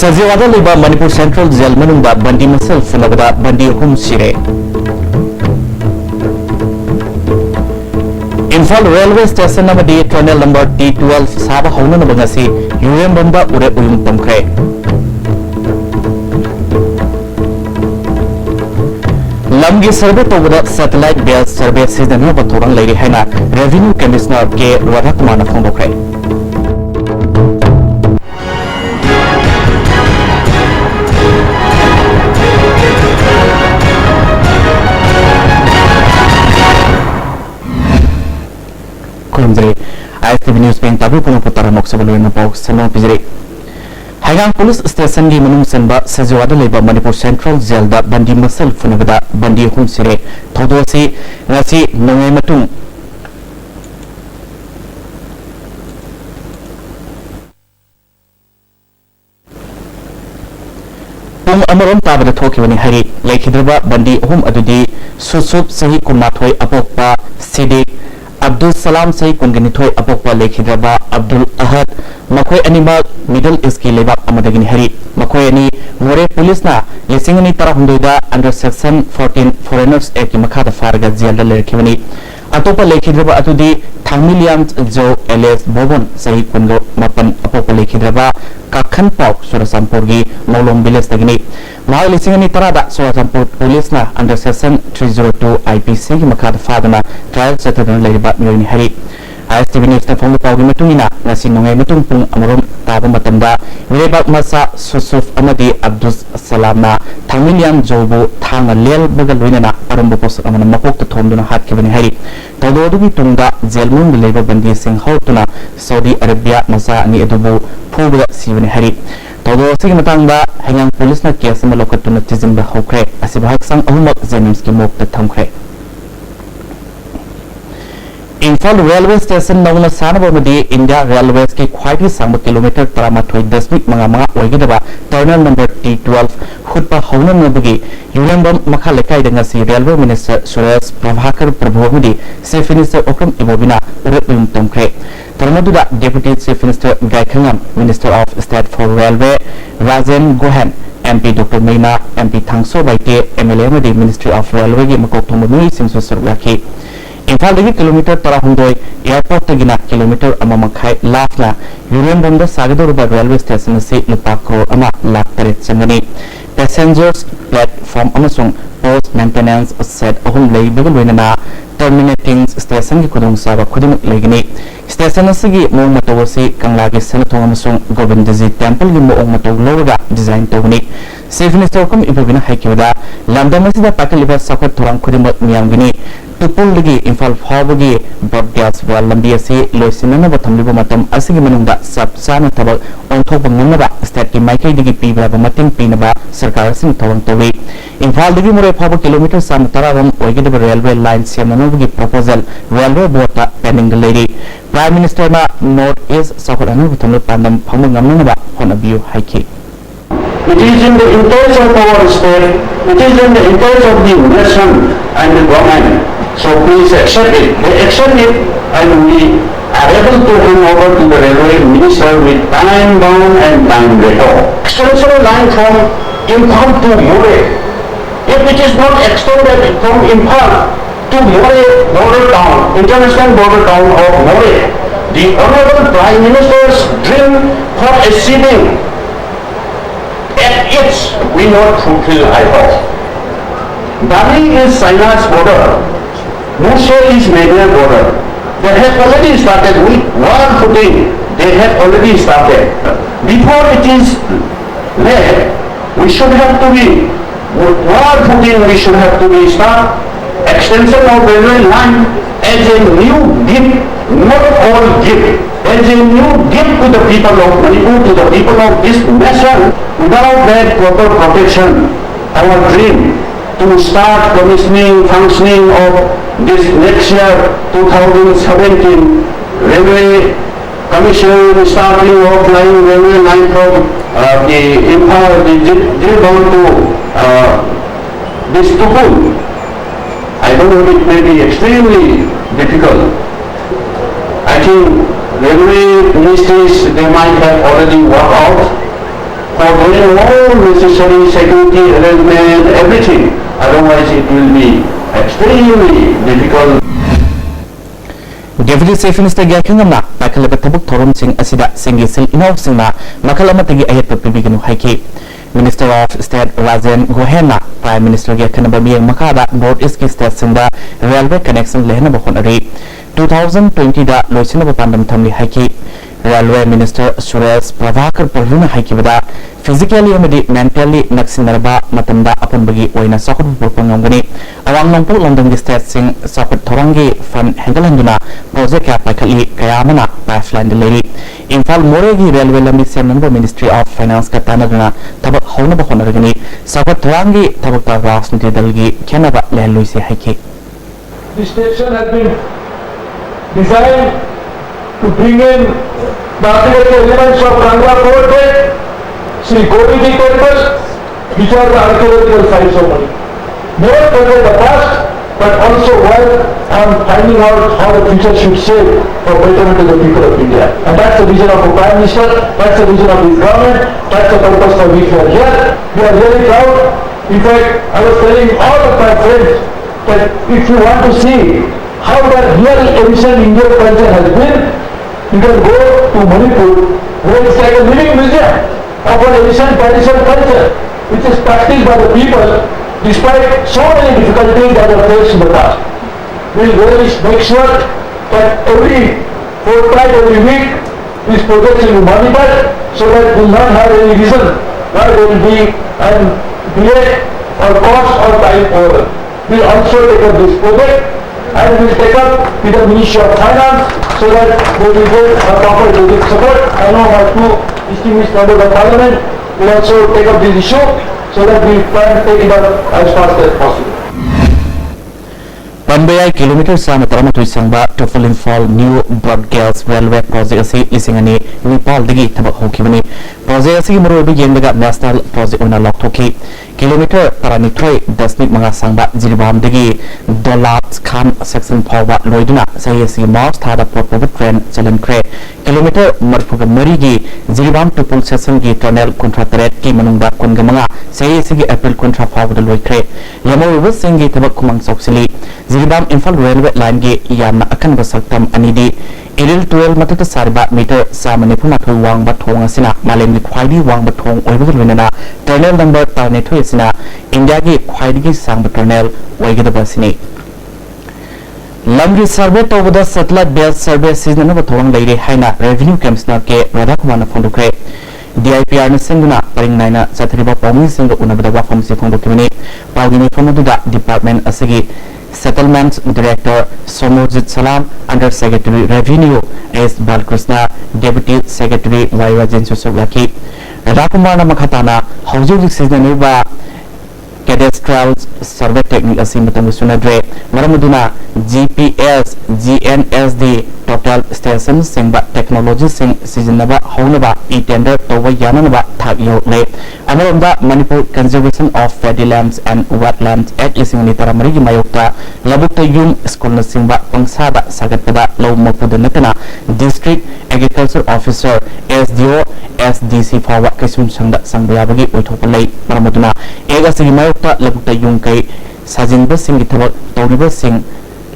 सजीवादा लेबा Manipur central jail मनुंगदा बंदी muscle फुनबदा बंदी हुम सिरे इम्फाल रेलवे स्टेशन नमदी टनल नंबर T12 साबा हौना नबंगसी यूएम बंदा उरे उयुम तमखरे लमगी सर्वे तौबदा सैटेलाइट बेस सर्वे सिजन बथोरंग लेरी हैना रेवेन्यू कमिश्नर के Radha Kumar फोंदोखरे IFTV News Bank tabu puno putara moksabalo na pau sano pijre Hangang Police Station gi manung sanba sajiwada leba Manipur Central Jail da bandi masal funabada bandi hum sire thodo si ngasi nongai matung pung amarom tabada thokibani hari lekhidraba bandi hum adudi susup sahi kumathoi apokpa sidik Abdul Salam Sahi Kunganithoi Apokwa Lekhidraba Abdul Ahad Makoi Anima Middle East ki lebak amadagini hari Makoi ani More Police na Lisingani Tarahunduda under Section 14 Foreigners Act ki makhada farga jail da lekhiwani Atopa Lekhidraba atudi Thangmiliam Jo alias Bobon Sahi Kunlo Mapan Apokwa Lekhidraba Kakhan Pau Surasampur gi Maulong Village dagini Mahal Lisingani Tarada Surasampur Police na under Section 302 IPC ki makhada fadana trial settlement leba mioni hari ISTV News ta phone pawgi matungina ngasi nongai matung pung amarom taba matamda lebak masa susuf amadi Abdul Salam na Thangmiliam Jobu thanga lel bagal loinana arombo pos amana makok ta thomduna hat kebani hari tododugi tungda jelmun leba bandi sing hautuna Saudi Arabia masa ani edubu phuga sibani hari todo sigi matangda hangang police na case ma lokatuna tizimba hokre asibhak sang ahumak jenims ki mok ta thamkre Imphal Railway Station नौना सानबो मदि India railways के ख्वाइदि सांबो kilometre 13.5 ओइगदबा terminal number T12 खुदपा हौना नबगी यूएमबम मखा लेखाइ दंगासी रेलवे मिनिस्टर सुरेश प्रभाकर प्रभुमदि चीफ मिनिस्टर ओक्रम इबोबिना उरेपुम तमखरे तरमदुदा deputy chief minister Gaikhangam minister of state for railway Rajen Gohain MP Dr. Meina MP Thangso Baite MLA मदि मिनिस्ट्री ऑफ रेलवे की मकोक थोमनुई सिमसो सरलाखि Imphal dagi kilometer tarahundoi airport tagina kilometer amamakhai lakna Union Banda Sagadoruba railway station se lupa crore ama lakh taret changani passengers platform amasung post maintenance set ahum lei bagal loinana terminating station ki khudung saba khudung legini station asigi mong matawasi kanglagi sanathong amasung Govindaji temple gi mong mataw loga design tawni Chief Minister kom ibabina haikibada lamdamasida pakaliba sakhat thorang khudimot miyamgini Tupul lagi Imphal Phawbagi broadcast wal lambi ase loisinana ba thamliba matam asigi manungda sabsana thabak onthokba ngamnaba state ki maikai digi pibra ba mating pinaba sarkar sing thawang tawi Imphal digi more phawba kilometer sam tararam oigidaba railway line semnanobagi proposal railway board ta pending lady Prime Minister na North East Sakhoranu thamlu pandam phamu ngamnaba honabiu haiki It is in the interest of our state, it is in the interest of the nation and the government. So please accept it. They accept it and we are able to hand over to the railway minister with time bound and time record. Extension line from Imphal to More. If it is not extended from Imphal to More border town, international border town of More, the Honorable Prime Minister's dream for achieving at its will not fulfill, I hope. Dali is China's border. Mosul is major border. They have already started with war footing. They have already started. Before it is laid, we should have to be war footing. We should have to be start extension of railway line as a new gift, not all gift. As a new gift to the people of Manipur, to the people of this nation. Without that proper protection, our dream to start commissioning, functioning of this next year, 2017, railway commission starting of flying railway line from the Imphal, the Jilbon to this Tupul. I don't know, it may be extremely difficult. I think railway ministries, they might have already worked out for doing all necessary security arrangement, everything. Otherwise, it will be extremely difficult. Deputy Chief Minister Gyakhingamna pakalaba tabuk thorom sing asida singisil inaw singna makal amatagi ayat papibiganu haiki. Minister of State Rajen Gohena Prime Minister Gyakhinaba miyang makada North East ki state singda railway connection lehna bakon ari 2020 da loisina pandam thamli haiki. Railway Minister Suresh Prabhakar Parvina haikibada physically amadi mentally naksinarba matamda apanbagi oina sakut purpangangani awang nongpol london gi state sing sakut thorangi fan hendalanduna project ya paikali kayamana pipeline deleri Imphal Moregi Railway lambi semnanba Ministry of Finance ka tanaduna tabak hauna bakhonaragani sakut thorangi tabak ta rasniti dalgi khenaba leluisi haiki. This station has been designed to bring in the architectural elements of Rangla Fort Gate, Sri Govindi Temple, which are the archaeological sites of Mani. Never forget the past, but also work on finding out how the future should shape for betterment of the people of India. And that's the vision of the Prime Minister, that's the vision of his government, that's the purpose for which we are here. We are very proud. In fact, I was telling all of my friends that if you want to see how the real ancient Indian culture has been, you can go to Manipur, where it's like a living museum of an ancient traditional culture, which is practiced by the people despite so many difficulties that are faced in the past. We will really make sure that every fortnight, every week, these projects will be monitored so that we will not have any reason why there will be a delay or cost or time over. We will also take up this project and we will take up with the Ministry of Finance so that they will get a proper budget support. I know my two distinguished members of Parliament will also take up this issue so that we can take it up as fast as possible. Pambaya kilometer sama taramatu sangba to Full Fall New Broad Gauge Railway Project asi isingani Nepal dagi tabak hokibani project asi marobi yendaga national project ona loktoki kilometer paranithoi 10 manga sangba Jiribam dagi Dolat Khan section phawa loiduna sai asi Mars thada port train chalan kre kilometer marfuga marigi Jiribam to Pul section gi tunnel contract rate ki manungda kongamanga sai asi gi April contract phawa loikre yamo singi tabak kumang soksili Jiribam Imphal Railway Line gi yamna akan basaktam anidi Eril 12 matata sarba meter samane phuna thoi wangba thong asina malem gi khwaidi wangba thong oibu lena tunnel number tarne thoi asina India gi khwaidi gi sangba tunnel oigida basini Lamri survey tobada satellite based survey season na thong leire haina revenue commissioner ke Radha Kumar na phondukre DIPR na singuna paring naina sathriba pawmi singa unabada wa phom se phondukimani pawdini phomoduda department asigi Settlements Director Somojit Salam, Under Secretary Revenue S. Balkrishna, Deputy Secretary Y. Rajen Susogaki, Rakumana Makatana, Haujuk Season Cadastral Survey Technique Asimatam Sunadre, Maramuduna, GPS, GNSD, Total Station Singba Technology Sing Seasonaba, Honaba, E Tender, Towa Yanaba, Tagyo Lake, Amarunda, Manipur Conservation of Fedilands and Wetlands Act Isingani Taramarigi Mayokta, Labukta Yum School Singba, Pangsada, Sagatada, Low Mopudanatana, District Agriculture Officer, SDO, SDC Fawa Kasun Sanda Sangyabagi, Utopalay, Maramuduna, Egasigi Mayokta, Labukta Yum Kai, Sajin Basing, Toriba Sing,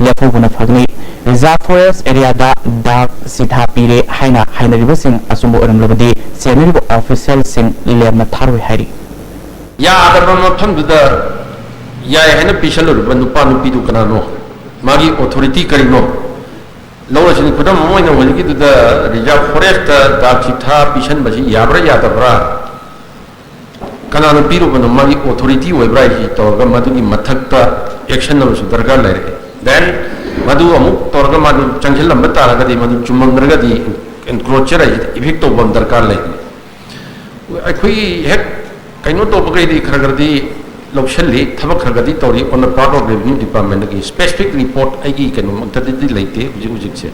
Lepoguna Fagni, Reserve Forest Area da Dark Sitha Pire Haina Hainariba Sing Asumbo Uramlabadi, Senior Official Sing Lemna Tarwi Hari. Ya ada pematam da ya hena pisal nupa nupi tu kanano magi authority karino lawa sini kudam moi na wali kitu da reserve forest da Sitha pisan basi yabra ya tabra kanano piru banu magi authority webra hi to ga maduni mathakta action na su dargar lai then madu amuk torga madu changil lamba tara ga di madu chumangra di encroacher effect to bam darkar lai akhui hek kaino to pakai di kharagadi lokshali thabak kharagadi tori on the part of revenue department ki specific report agi kaino magtadi di laite ujik se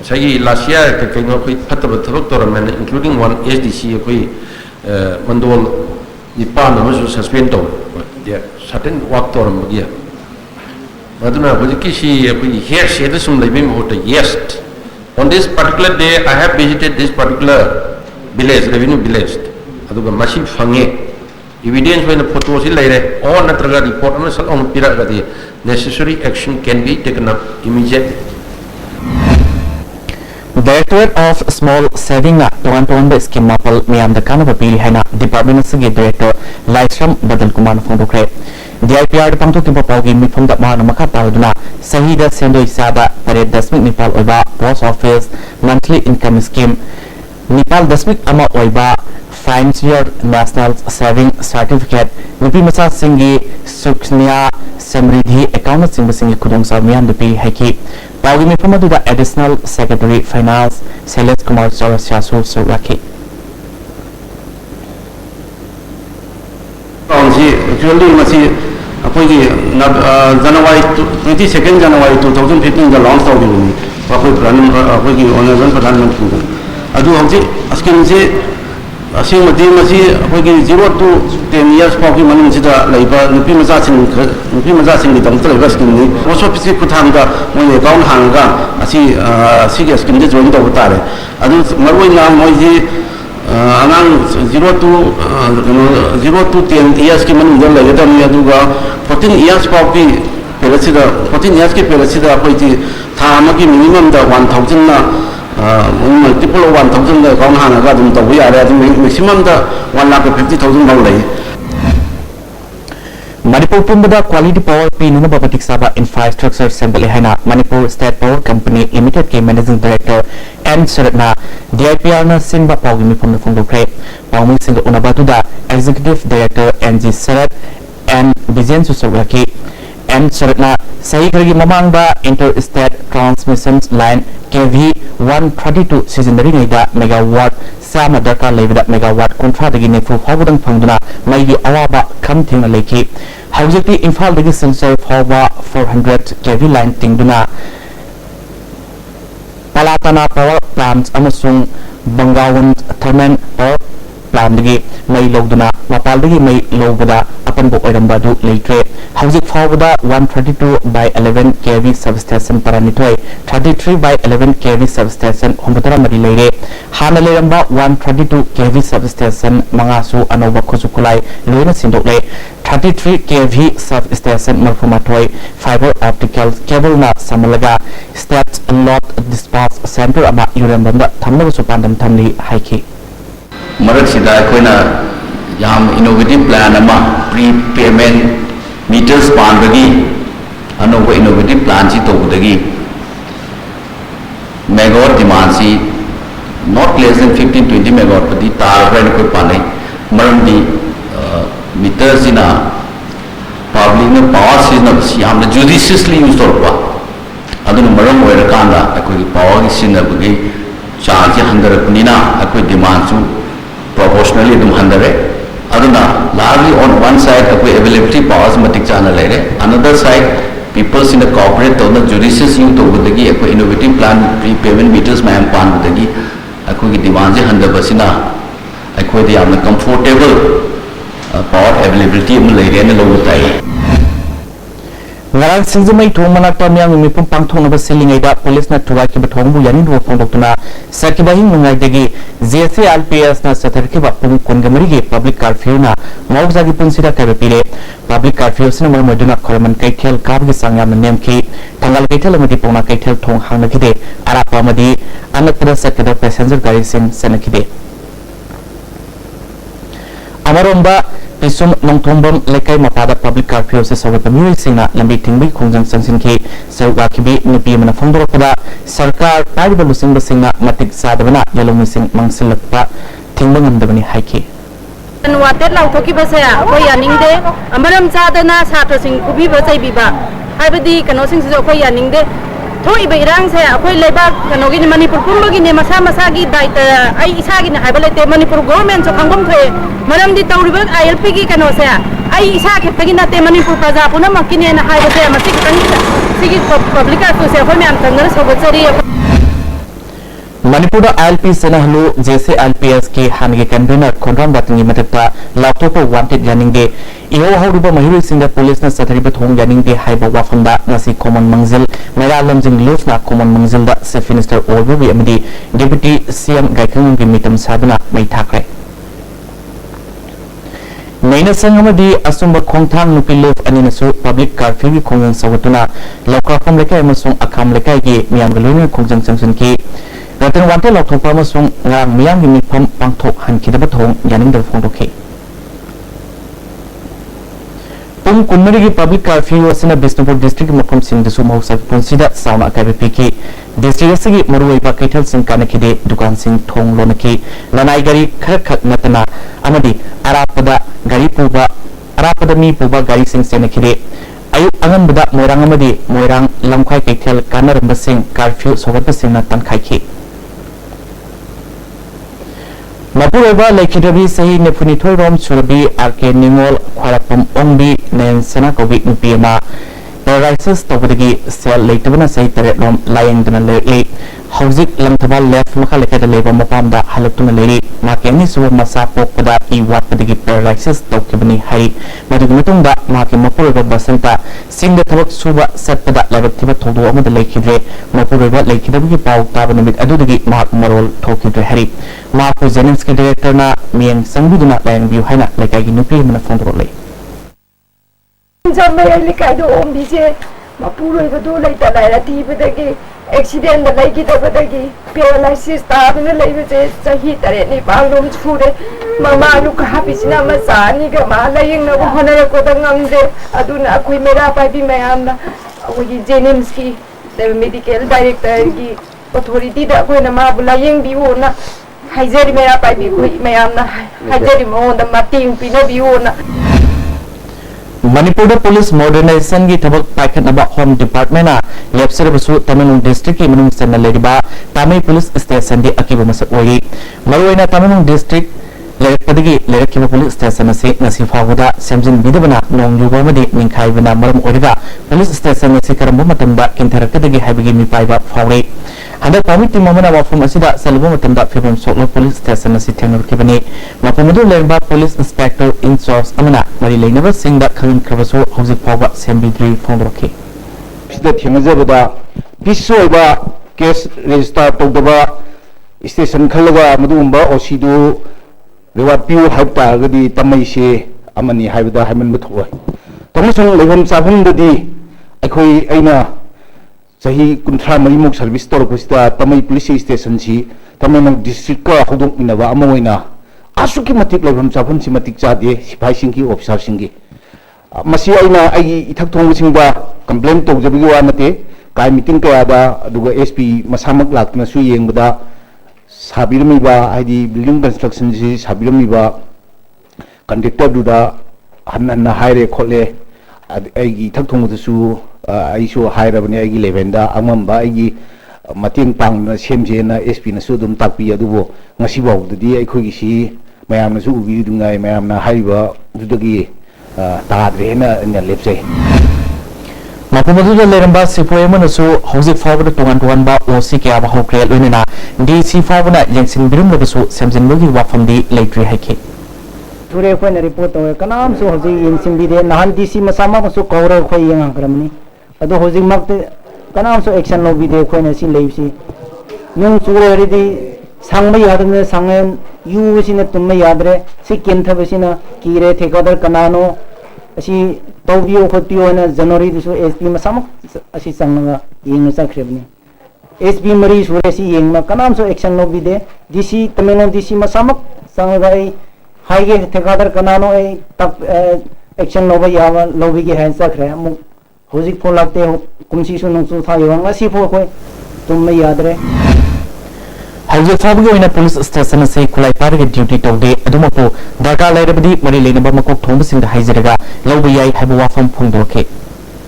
sai last year kaino khoi phatab thabak toramen including one SDC khoi mandol nipan amasu suspend to dia certain work toram gi maduna hojiki si khoi here se the sum lebi mota yes on this particular day I have visited this particular village revenue village aduga masi fange evidence when photo si laire or natraga report on sal on piragadi necessary action can be taken up immediately. Directorate of Small Saving na tuan-tuan ba scheme mapal miyam da kana papili hai na Department of Director Laisram Badal Kumar Fondokre. DIPR da pangtok kipa paugi mifong da mahana makata hoduna sahida sendo isaba pare dasmik Nepal oiba Post Office Monthly Income Scheme Nepal dasmik ama oiba Financial National Saving Certificate Nupi Masa Singi Suknya Samridhi Account Singi Kudong Sa miyam da pi haiki paugi mifong da Additional Secretary Finance Sailesh Kumar Chaurasiasu Suraki. Actually, masi apoi January 22nd January 2015 da launch tawdi ni apoi apoi honorable pradhan mantri adu hauji scheme se asing masi apoi 0 to 10 years paugi maning sida laiba nupi maja sing di dong laiba scheme ni post office kutham da moi account hanga asi ge scheme de join taw tare adu marwai na moi ji anang 0 to 10 years ki man idam lageta ni aduga 14 years paupi pelasida 14 years ki pelasida apoi ji tha amagi minimum da 1000 na multiple 1000 da account hana ga dum taw yare adu maximum da 1,50,000 bang lai. Manipur Pumbada Quality Power Pinuna Babatik Saba Infrastructure Assembly Haina Manipur State Power Company Limited K Managing Director N Saratna DIPR na Sinba Pawgimi from the Fondokre Pawmi Singa Unabatuda Executive Director NG Sarat and Bijan Susawaki N Saratna Sahikarigi Mamanga Interstate Transmission Line KV 132 Seasonary Nida Megawatt Sama Daka Levida Megawatt Contract Nefu Hobudang Pangduna Maybe Awaba Kamting Lake Howjati Infal Digi Sensor Hova 400 KV line Tingduna Palatana Power Plants Amasung Bangawan Thermal Power Plant Digi May Logduna Mapal Digi May Logada Apan Bo Oirambadu Lake Howjik Forwada 132 by 11 KV substation Paranitoy 33 by 11 KV substation Hombutara Mari Lere Hana Leramba 132 KV substation Mangasu Anova Kosukulai Luina Sindokle 33 KV substation Marfumatoi fiber optical cable na Samalaga State Lot Dispatch Center Ama Yurambanda Tamna Supandam Tamli Haiki Marak Sida Koina Yam innovative plan ama prepayment meters pandagi anova innovative plan si tobudagi megawatt demand si not less than 15-20 megawatt pati tar ran ko panai maram di meters ina public na power system si am judiciously use torpa adun maram oira kanda akoi power system bagi charge handaraknina akoi demand su proportionally dum handare aduna largely on one side akoi availability powers matik chana lere another side people in the corporate to the judicious use to budagi akoi innovative plan prepayment meters ma am pan budagi akoi ki demand je handabasina akoi de am comfortable power availability mu lere ne logo tai Ngarang Sinjamai Thomana Tamyang Mipum Pangthong na Selingai da Police na Tuwai ki Bathongbu Yanin do Fondokuna Sakibahing Mungai degi JC LPS na Satarki Bapung Kungamari ge public curfew na Mawzagi Punsira Kabepile public curfew sina Moduna Kolman Kaitel Kabgi Sangyam Nemki Tangal Kaitel Amadi Pona Kaitel Thong Hangnakide Arapa Madi Anatra Sakada passenger gari sin Sanakide Amaromba Pisum Nongtombam Lekai Mapada public curfew se sawa pamiri singna lambi tingbi khongjang sansin ki sawa kibi nupi mana fondoropada sarkar pariba lusing basingna matik sadabana yalong mising mangsilakpa tingba ngamdabani haiki watet lau thoki basaya koi yaningde amaram chadana satra sing kubi basai biba habadi kano sing so koi yaningde thoi beirang se akoi leba kano gi manipur pumba gi ne masa masa gi daita ai isa gi na habale te manipur government so khangom thoe maram di tawriba ILP gi kano se ai isa khepta gi na te manipur praja puna makine na haiba se masik kanita sigi public ko se hoi me am tangar so bachari Manipur ILP Senahlu JC LPS ke Hangi Convener Konram Batingi Matakta Laptop Wanted Yaningde Iho Hauruba Mahiri Singa Police na Satariba Thong Yaningde Haiba Wafanda Nasi Common Mangzil Mera Lamjing Luf na Common Mangzil da Chief Minister Orbu Amdi Deputy CM Gaikang Gimitam Sadana Mai Thakre Naina Sangamadi Asumba Kongtang Nupiluf Aninasu Public Curfew Kongan Sawatuna Lokafam Leka Emerson Akam Leka Gi Miam Galuna Kongjang Samson Ki Ratan Wante Loktopa Masung Ngang Miam Gimipam Pangtok Han Kidabatong Yaning Del Fondoke Pum Kunmari Public Curfew was in a Bisnupur District Mapam Sing the Sumo Ponsida Sauna Akabipiki District Sigi Murui Paketal Sing Kanakide Dukan Sing Tong Lonaki Lanai Gari Karakat Natana Amadi Arapada Gari Puba Arapada Mi Puba Gari Sing Senakide Ayuk Angan Budak Moirang Amadi Moirang Lamkai Ketel Kanar Basing Curfew Sobat Sing Natan Kaiki Mapureba Laikidabi Sahi Nepunitor Rom Surabi Arke Ningol Kwarapam Ongbi Nen Sena Kobi Nupima Paralysis Tobadagi Sel Laitavana Sahi Teret Rom Lying Dana Lately Hauzik Lamtabal left Makaleka the Labor Mapamda Halatuna Lady Makeni Suwa Masapo Pada Iwat Padagi Paralysis Tokibani Hari Madugutunda Maki Mapureba Basanta Sing the Tabak Suba Set Pada Lavativa Todu Oma the Laikidre Mapureba Laikidabi Pau Tabanamit Adudagi Mark Moral Tokidre Hari Marco Zeninski Director na Miang Sanguduna Lang View Hana Lekagi Nupi Manafondrole Jambai Likado Ombise Mapuru Vadu Later Lati Badagi accident the Laki Tabadagi paralysis Tabina Labor Sahi Tarani Palum Food Mama look happy Namasa Nigama laying no honor Kodangamde Aduna Quimera Papi Mayamna Zeninski the medical director authority that when a Mabulaying Biona Haizeri Mera Papi Mayamna Haizeri Mon the Martin Pino Biona Manipur Police Modernization Gi Tabak Packet Naba Home Department na Lepsir Basu Tamanung District Ki Manung Sana Lediba Tamai Police Station di Akiba Masak Oyi Maruina Tamanung District Lerik Padigi Lerik Kiba Police Station nasi Nasifahuda Semjin Bidabana Nong Yubamadi Ningkai Bana Maram Oriba Police Station nasi Karambu Matamba Kintarakadagi Habigi Mipaiba Fauri Handa Pamiti Mamana Wafum Asida Salbu Matamba Fibum Soklo Police Station nasi Tenur Kibani Mapamadu Lerba Police Inspector in Source Amana Mari Lainaba Sing that Kalin Kravaso Hosik Pava Sembidri Fondroki Sida Thingazabada Pisoba case register Togaba Station Kalaga Madumba Osidu Reward Pew Hapta Gadi Tamaisi Amani Havida Haman Mutua Thomason Levum Sabun Dadi Akoi Aina Sahi Kuntra Marimuk Service Store Posta Tamai Police Station Si Tamanong District Ka Hodong Inava Amoina Asuki Matik Levum Sabun Simatik Jade Sipai Singi Officer Singi Masi Aina Ai Itak Tong Singba Complaint to Jabiwa Mate Kai Meeting Kayada Duga SP Masamak Lak na Suyeng Bada Sabiramiba Id Building Construction Si Sabiramiba Conductor Duda Hanna Haire Kole Aigi Taktung Su Aisu Hairabani Aigi Levenda Amamba Aigi Mating Pang na Semje na SP na Sudum Takpi Adubo Ngasibaw Dudi Aikugi Si Mayam na Su Ubi Dungay Mayam na Haiba Dudagi Tadre na Lepse Mapamadu Leramba Sipoema Nasu Hosik Fawada Tungan Tuanba Osi Kiaba Hokre Lunina DC Fawada Yangsin Birum Labasu Semjin Mugi Wafam di Laitri Hake Ture ko na report to kanam so hoji insin bide nahan DC masama ko so kawra ko yang angkramni ado hoji makte kanam so action lo bide ko na sin leipsi yung sure redi sangma yadne sangen yu sina tumma yadre si kentha besina kire thekadar kanano asi tawbiyo khotio na january so SP masama asi sangna yeng sa khrebni SP mari sure si yeng ma kanam so action lo bide DC tameno DC masama sangai Haige Tekadar Kanano a top action Nova Yava Lovigi hands sacre, Hosik Polate, Kumsisun to Taiwan, see for Tumma Yadre. How's Fabio in a police station say Kulai Parade duty today, Adumapo, Daka Lerabdi, Marilena Bamako Thomas in the Hazaraga, Lovi Habuwa from Pondoke.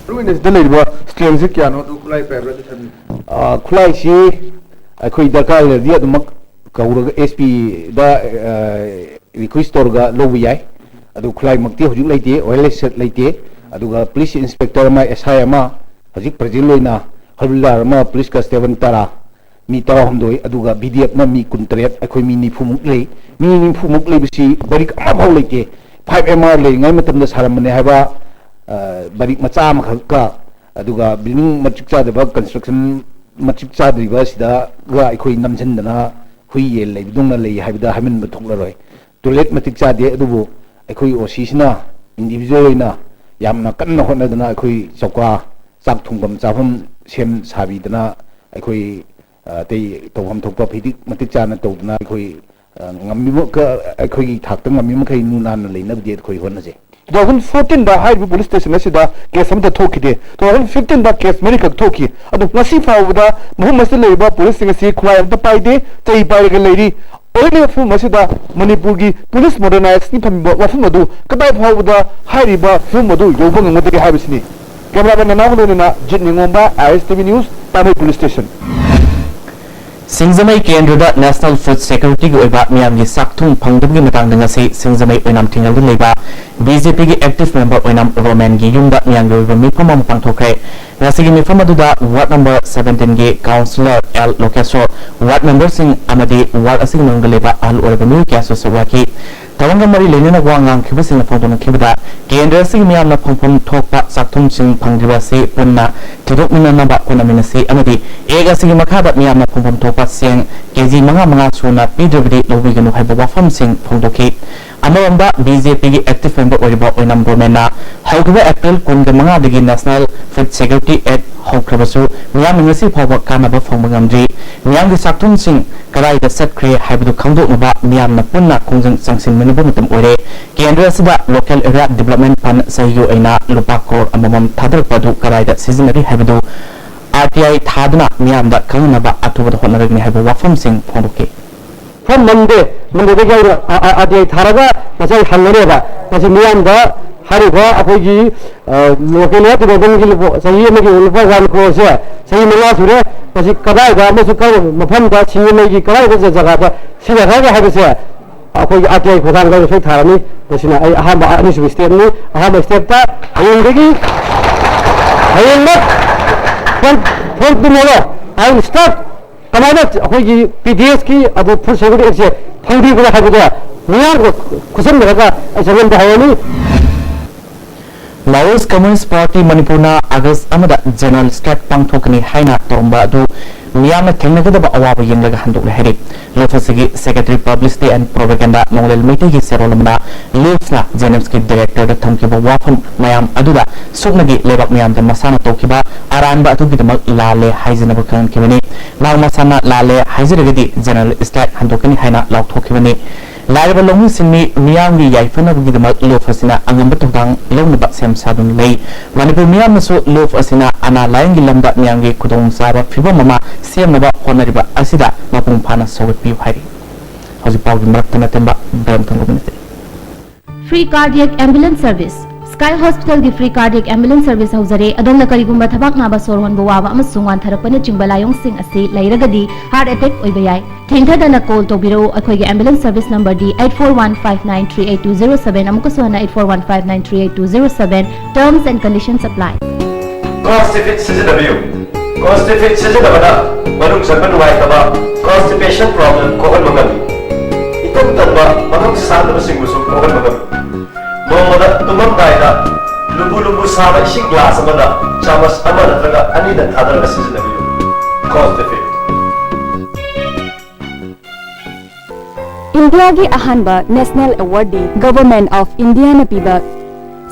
Ruin is the labor, Skanzikiano, Kulai Parade. Kulai Si, I could Daka Lerdia Kaura SP da request orga Loviai, Adu Kulai Makti Hoju Late, Oil Set Late, Aduga Police Inspector Ma SIMA, Hazik Prajilina, Habilarma, Police Castavan Tara, Mita Homdoi, Aduga BDF na mi Kuntret, Akomini Fumukle, Mini Fumukle, Barik Abolake, 5MR Lay, Namatam the Saramane Hava, Barik Matsam Halka, Aduga building Machika, the work construction Machika, the reverse the Gui Namjandana. Hui Lay Duna Lay Habida Hamin Mutularoy. To let Matica de Adubo, ꯑꯩꯈꯣꯏ ꯑꯣꯁꯤꯁꯤꯅ individual ꯑꯣꯏꯅ ꯌꯥꯝꯅ ꯀꯟꯅ ꯍꯣꯠꯅꯗꯨꯅ ꯑꯩꯈꯣꯏ ꯆꯧꯀꯥ ꯆꯥꯛ ꯊꯣꯡꯐꯝ ꯆꯥꯐꯝ ꯁꯦꯝ ꯁꯥꯕꯤꯗꯅ ꯑꯩꯈꯣꯏ ꯑꯇꯩ ꯇꯧꯐꯝ ꯊꯣꯛꯄ ꯃꯇꯤꯛ ꯆꯥꯅ ꯇꯧꯗꯨꯅ ꯑꯩꯈꯣꯏ ꯉꯝꯃꯤꯕ ꯑꯩꯈꯣꯏꯒꯤ ꯊꯥꯛꯇ ꯉꯝꯃꯤꯃꯈꯩ ꯅꯨ ꯅꯥꯟꯅ ꯂꯩꯅꯕꯗꯤ ꯑꯩꯈꯣꯏ ꯍꯣꯠꯅꯖꯩ 2014 ꯍꯥꯏꯔꯤꯕ ꯄꯨꯂꯤꯁ ꯁ꯭ꯇꯦꯁꯟ ꯑꯁꯤꯗ ꯀꯦꯁ ꯑꯃꯠꯇ ꯊꯣꯛꯈꯤꯗꯦ 2015 ꯀꯦꯁ ꯃꯔꯤꯈꯛ ꯊꯣꯛꯈꯤ ꯑꯗꯨ ꯉꯁꯤ ꯐꯥꯎꯕꯗ ꯃꯐꯝ ꯑꯁꯤꯗ ꯂꯩꯔꯤꯕ ꯄꯨꯂꯤꯁꯁꯤꯡ ꯑꯁꯤ ꯈꯨꯠꯂꯥꯏ ꯑꯃꯠꯇ ꯄꯥꯏꯗꯦ ꯆꯩ ꯄꯥꯏꯔꯒ ꯂꯩꯔꯤ ꯑꯣꯏꯔꯤꯕ ꯃꯐꯝ ꯑꯁꯤꯗ ꯃꯅꯤꯄꯨꯔꯒꯤ ꯄꯨꯂꯤꯁ ꯃꯣꯗꯔꯅꯥꯏꯖꯦꯁꯟ ꯊꯝꯃꯤꯕ ꯋꯥꯐꯝ ꯑꯗꯨ ꯀꯗꯥꯏ ꯐꯥꯎꯕꯗ ꯍꯥꯏꯔꯤꯕ ꯐꯤꯕꯝ ꯑꯗꯨ ꯌꯧꯕ ꯉꯝꯒꯗꯒꯦ ꯍꯥꯏꯕꯁꯤꯅꯤ ꯀꯦꯃꯦꯔꯥꯃꯦꯟ ꯅꯅꯥꯎꯒ ꯂꯣꯏꯅꯅ ꯖꯤꯠ ꯅꯤꯡꯉꯣꯝꯕ ISTV न्यूज तामिल पुलिस स्टेशन सिंजमई केंद्र नेशनल फूड सिक्योरिटी की मियाम साक्थुंग फंगदबगी मतंग ngasi सिंजमई ओइनाम थिंगल लेबा बीजेपी की एक्टिव मेंबर ओइनाम रोमन की युंगदा मियाम योइबा मिफम अम पांथोखरे ngasi की मिफम अदुदा वार्ड नंबर 17 की councillor L Lokesho ward member Singh अमदी वार्ड असिंग नंग लेबा अल ओरबा मी क्यासो सवाकी तवंग मरी लेनेना वांगांग खिबसिंग फोटोन खिबदा केंद्र सिंह मियाम फंगफम थोकपा साक्थुंग सिंह फंगदिबा से पुन्ना थिदोकमिना नबा कोनमिनसी अमदी एगा सिंह मखादा मियाम फंगफम थोकपा सेंग केजी मंगा सुना पीडब्ल्यूडी लोबिगनु हाइबा वाफम सिंह फोंदोकी अमरंदा बीजेपी की एक्टिव मेंबर ओइबा ओइनाम गवर्नमेंटना हौगबा अप्रैल 15 दगी नेशनल फूड सिक्योरिटी एक्ट हौख्रबसु मियाम ngasi फावबा कानबा फंबंगमद्री मियाम की साक्थुंग सिंह कदाइदा सत्ख्रे हाइबदु खंदोकनबा मियामना पुन्ना खोंजंग संसिनमिनबा मतम ओरे केंद्र असिदा लोकल एरिया डेवलपमेंट फंड सहयोग अइना लुपा करोड़ अममम थादरपदु कदाइदा सिजनरी हाइबदु RTI थादना मियामदा खंगनबा अथुबद होनरगनि हाइबा वाफम Singh फोंदोके from Monday the guy RTI थारगा Masai हंगनेबा मसे मियामदा हरिबा अखोगी लोकल एरिया डेवलपमेंट की सही में की उल्फा 1 crore से सही मंगा सुरे मसे कदाइदा मसे कर मफमदा सिंगमई की कदाइदा जगहदा सिनागा हाबसे अखोगी RTI खोदान गा सो थारनी मसिना आई अहाम अनिसु स्टेप नि अहाम स्टेप ता हयंगगी हयंगत फोन तुमोलो आई स्टार्ट कमाना अखोगी PDS की अदु फुल सिक्योरिटी से फंडी गुला हाबदा मियां को खुसम लगा ऐसा हायनी Laos Communist Party Manipurna August amada general strike pangthokni haina tomba du miyamna thengnagada awaba yenglaga handokle heri lofasigi secretary publicity and propaganda nonglel meeting gi serolamna lefna jenems ki director da thamkiba wafam mayam aduda suknagi lebak miyam da masana tokiba aranba atu gidamak lale haijinaba kan kibani law masana lale haijiragadi general strike handokni haina law thokibani लाइव लोंग सिंह मियाम की याइफना बुगिदमक loaf असिना अंगम बतोंग लोंग बक्सेम सादुन लई Manipur मियाम नसु loaf असिना अना lying की लमदा मियाम की खुदोंग साबा फिबम ममा सेम नबा होनरिबा असिदा मपुंग फाना सौगपियु हाइरि हजि पाउगी मरक्तना तेंबा ब्रम तंगोबनिते free cardiac ambulance service sky hospital की फ्री कार्डियक एम्बुलेंस सर्विस हौजरे अदोमना करिगुंबा थबाक नाबा सोरहन बुवाबा अमसुंग वानथरपन चिंबलायोंग सिंह असि लैरगदी हार्ट अटैक ओइबा याय थेंथदना कॉल तोबिरो अखोइगे एम्बुलेंस सर्विस नंबर डी 8415938207 अमुक सोना 8415938207 terms and conditions apply Constipate सिजनबियो Constipate सिजनबना मनुंग सरबन वाइतबा constipation problem कोहन मंगबी इतम तनबा मनुंग सादब सिंगुसु कोहन मंगबी मोमदा तुमम दाइदा लुबु लुबु साबा इसिंग ग्लास अमदा चामस अमा नत्रगा अनिदा थादरगा सिजनबियो Constipate इंडिया की अहानबा national awardee government of India न पीबा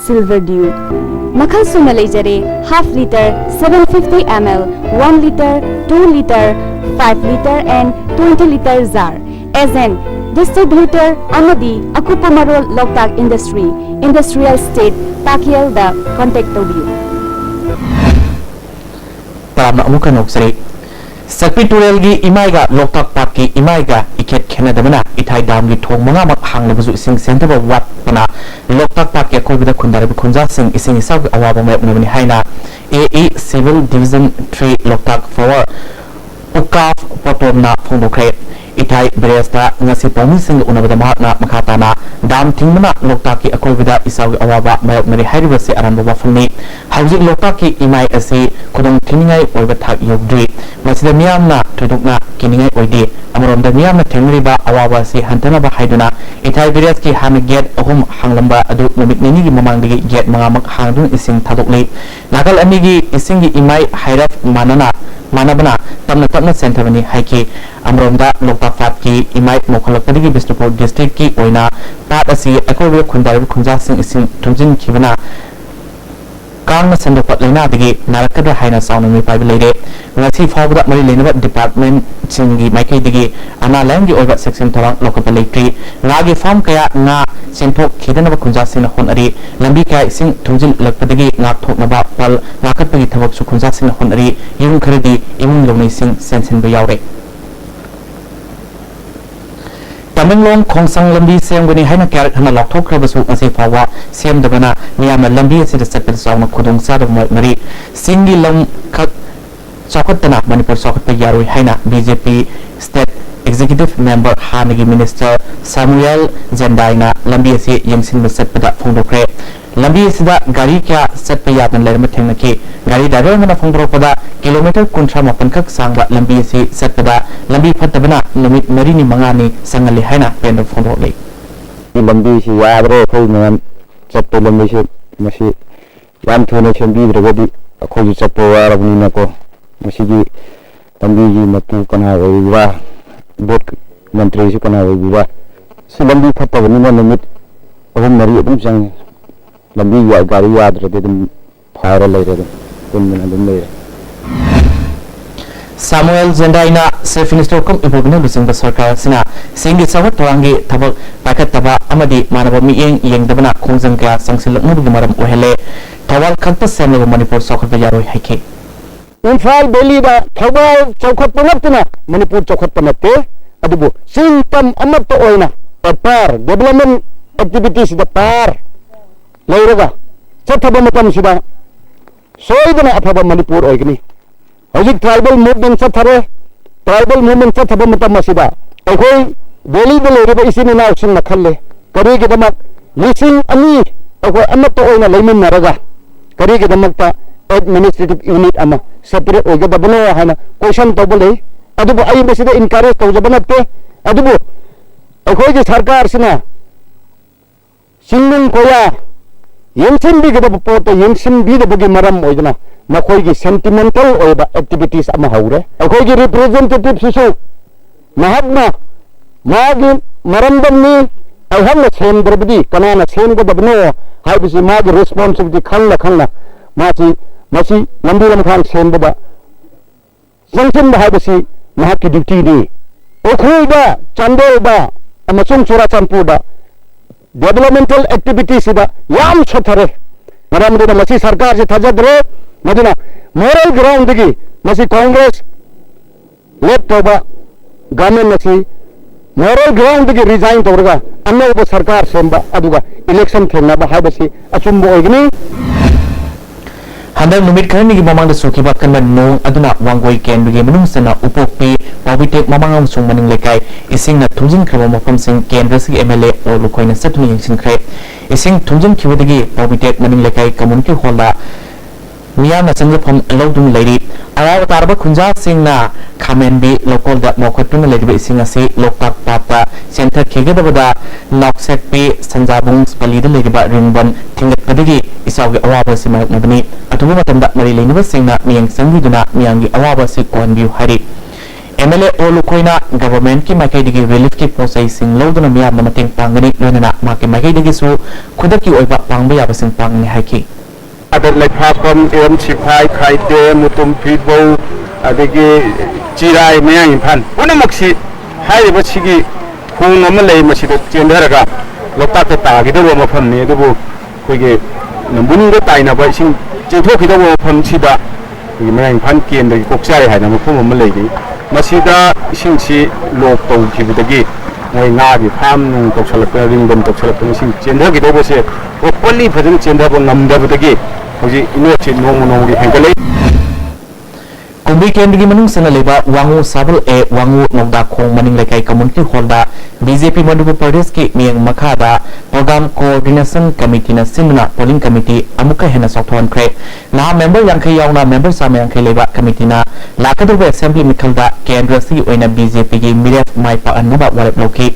सिल्वर ड्यू मखल सुना लेजरे half litre 750 ml 1 litre 2 litre 5 litre and 20 litre jar agent distributor अमदी अकुपा मरोल लोकताक इंडस्ट्री इंडस्ट्रियल स्टेट ताकियल द कांटेक्ट तोबियो ताम अमुका नोक्सरे Secretarial gi imaiga loktak park ki imaiga iket khenadamana ithai dam gi thong manga mak hanglabuzu ising center ba wat pana loktak park ke kobida khundare khunja sing ising isau gi awaba mayap nabani haina AE civil division 3 loktak for ukaf potona phongdokre ithai bresta ngasi pawmi sing unabada mahakna makhatana dam thingmana loktak ki akoibida isau gi awaba mayap nari hairiba se aranba wafamni hauji loktak ki imai ase kodong thiningai oiba thak yogdri masida miyamna thudukna किनिंगे ओइदे अमरोमदा मियामना थेंगरिबा अवाबा से हंतनबा हाइदुना इथाई बिरेस की हान gate अहुम हांगलंबा अदु नुमित निनी की ममांगदगी gate मंगामक हांगदुन इसिंग थादोकले Nagal अनिगी इसिंगी इमाई हाइरफ मानबना तमना तमना सेंटरबनी हाइकी अमरोमदा लोकता फाट की इमाई मोखलकदगी Bishnupur district की ओइना पाट असि अकोबे खुंदारिब खुंजासिंग इसिंग थुमजिन खिबना कांग संदोक लेनादगी नारकद हाइना साउनमी पाइब लेरे ngasi fawda mari lenaba department singi maikaidagi ana lang gi oiba section thorang lokapa leitri ngagi farm kaya nga senthok khidanaba khunja sina honari lambi kaya sing thungjil lakpadagi ngak thoknaba pal ngakatpagi thabak su khunja sina honari yung kharadi imung lonai sing sensin ba yaure Tamenglong Khongsang lambi semgani haina karak hana lokthok krabasu ngasi fawwa semdabana miyamna lambi asida satpad sawna khudong sa mari singi lam khak Chokotana Manipur Chokotpa Yarui Haina BJP State Executive Member Hanagi Minister Samuel Zendaina Lambi asi yangsin basatpada phongdokre Lambi asida gari kya satpa yadan lerma thengnaki gari driver mana phongdokpada kilometer kuntra mapan khak sangba lambi asi satpada lambi phattabana numit marini mangani sangali haina pendo phongdokle lambi si yadre khoi nan satpa lambi si masi yam thone chambi dragadi khoi satpa warabni nako masigi lambi ji matu kana wa bot mantri si kana wa si lambi phatta bani na limit ahum mari adum sang lambi ya gari ya adre dum phara leire dum leire Samuel Zendaina Chief Minister kom ibogna lusing ba sarkar sina singi sawat twangi thabak pakat taba amadi manaba mi yeng dabana khongjang ka sangsilakna bu maram ohele thawal khakta semle Manipur Chokhat ba yaroi haike Imphal Valley da Thawal Chokhat panaptuna Manipur Chokhat panatte adubu sintam amapta oina par development activities da par leiraga chathaba matam sida soidana athaba Manipur oigni hojik tribal movement chathare tribal movement chathaba matam sida akhoi Valley da leiraba isini na sin na khalle kari ge damak lising ani akhoi amapta oina leimin naraga kari ge damakta administrative unit ama separate oiga dabano hana question tobale adubu ai besida encourage tawjabanatte adubu akhoi ge sarkar sina sinning koya yengsin bi gada poto yengsin bi da bagi maram oidana makhoi ge sentimental oiba activities ama haure akhoi ge representative sisu mahadna magi marambamni ahamna sendrbadi kanana sengo dabno haibisi magi responsibility khalla masi lambi lamkhan sembada sanction ba habasi mahaki duty ni okhoi ba chandel ba amasung Churachandpur da developmental activities da yam chathare maram de masi sarkar se thajadre madina moral ground gi masi Congress left ba government masi moral ground gi resign tawrga anno ba sarkar semba aduga election thena ba habasi achumbo ogni Handal numit kani gi mamang da suki ba kan nong aduna wangoi ken gi manung sana upokpi pawite mamang sung maning lekai ising na thunjin khaba mafam sing kendra si MLA or lukoina satuni yingsin khre ising thunjin khibadagi pawite maning lekai community hall da miya na sanjap hom lodum lady araw tarba khunja sing na khamen bi local da mokhatun lady ising ase loktak papa center khege da bada noksek pe sanjabung spali da lady ba ringban thingat padagi isawgi awaba si mak nabani atubu matamda mari leinaba singna miyang sangiduna miyangi awaba si konbiu hari MLA Olukoina government ki makaidigi relief ki posai sing loduna miyam na mating pangani lonana maki makaidigi su khudaki oiba pangba yaba sing pangni haiki adar lekhapam em sipai khaite mutum pitbo adagi chirai mayang imphan punamoksi haiba sigi khung ama lei masida chendaraga loktak ta gi do mafam ne dubu koige nambun ga taina ba sing chethok gi do mafam sida gi mayang phan ken de koksai haina mafum ama lei gi masida sing si lok to gi budagi moi nga gi pham nu to salak ring dom to salak sing chendra gi do bo se properly phajin chendra bo ngam da budagi hoji ino chi nong gi hengale कुंभी केंद्र की मनुंग सना लेबा वांगू साबल ए वांगू Nauda खोंग मनिंग लेकाई community हॉलदा BJP Manipur प्रदेश की मियंग मखादा programme coordination committee न सिंगना polling committee अमुका हेना सौथोनख्रे ना member यांखै यावना member सामे यांखै लेबा committee ना लाकदुब असेंबली मिखलदा केंद्र सी ओइना बीजेपी की मिरेफ माइपा अनबा वारप लोकी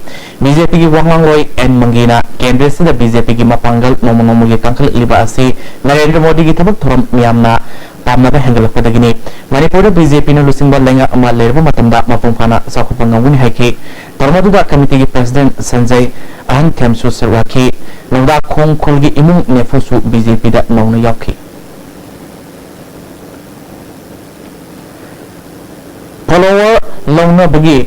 बीजेपी की वांगलोय एन मंगीना केंद्र से बीजेपी की मपांगल नोमनोमु की कंखल लिबा असी नरेंद्र मोदी की थबक थोरम मियामना पामनाबा हेंगलपदगिनी मणिपुर बीजेपी ने लुसिंबा लेंगा अमा लेरबा मतमदा मपुंग फाना साखुपा ngawuni haiki तरमदुदा कमिटी की प्रेसिडेंट संजय अहन थेमसु सरवाखी नौदा खोंग खोलगी इमुंग नेफुसु बीजेपी दा नौना यावखी फॉलोवर लौना बगी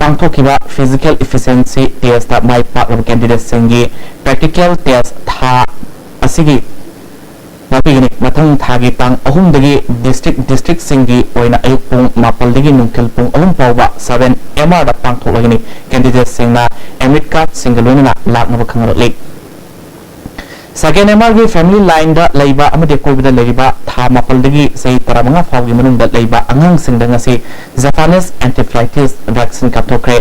पांथोकिबा फिजिकल एफिशिएंसी टेस्ट माई पाक कैंडिडेट सिंगी प्रैक्टिकल टेस्ट था असिगी मापीगनी मथंग थागी तांग अहुमदगी डिस्ट्रिक्ट सिंगी ओइना अयुक पुंग मापलदगी नुंखल पुंग अहुम पावबा 7 एमआर दा पांथोलगनी कैंडिडेट सिंगना एडमिट कार्ड सिंगलोना लाकनब खंगलले सेकेंड एमआर की फैमिली लाइन दा लैबा अमदे कोइबदा लैबा था मापलदगी सही तरमंगा फावगी मनुंदा लैबा अंगांग सिंगदंग से जापानीज एंटीफ्लाइटिस वैक्सीन काप्थोख्रे